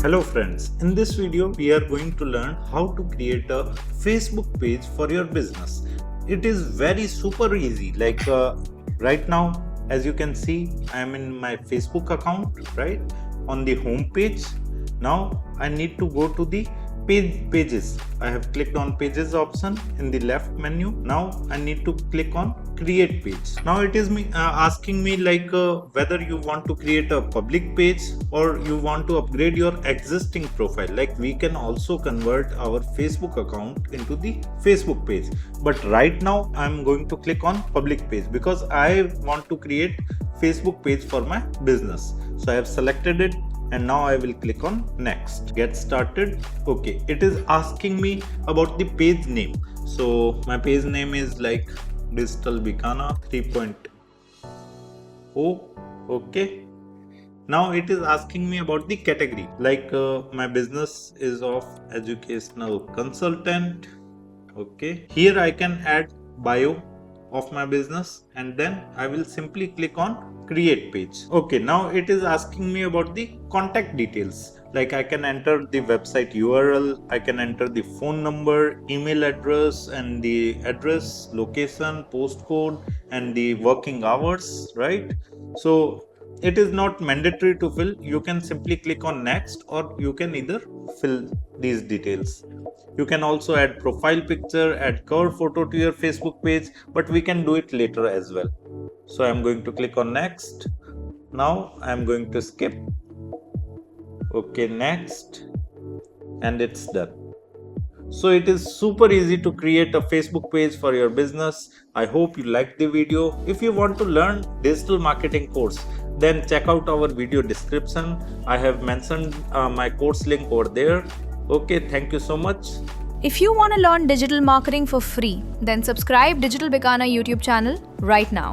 Hello friends, in this video we are going to learn how to create a Facebook page for your business. It is very super easy. Right now, as you can see, I am in my Facebook account, right? On the home page. Now I need to go to the pages. I have clicked on pages option in the left menu. Now I need to click on create page. Now it is asking me whether you want to create a public page or you want to upgrade your existing profile. Like we can also convert our Facebook account into the Facebook page, but right now I'm going to click on public page because I want to create Facebook page for my business. So I have selected it and now I will click on next. Get started. Okay, it is asking me about the page name. So my page name is like Digital Bikana 3.0. Okay. Now it is asking me about the category. My business is of educational consultant. Okay. Here I can add bio of my business and then I will simply click on create page. Okay, now it is asking me about the contact details. Like I can enter the website URL, I can enter the phone number, email address, and the address, location, postcode, and the working hours, right? So it is not mandatory to fill. You can simply click on next, or you can either fill these details. You can also add profile picture, add cover photo to your Facebook page, but we can do it later as well. So I'm going to click on next. Now I'm going to skip. Okay, next, and it's done. So it is super easy to create a Facebook page for your business. I hope you liked the video. If you want to learn digital marketing course, then check out our video description. I have mentioned my course link over there. Okay, thank you so much. If you want to learn digital marketing for free, then subscribe Digital Bikana YouTube channel right now.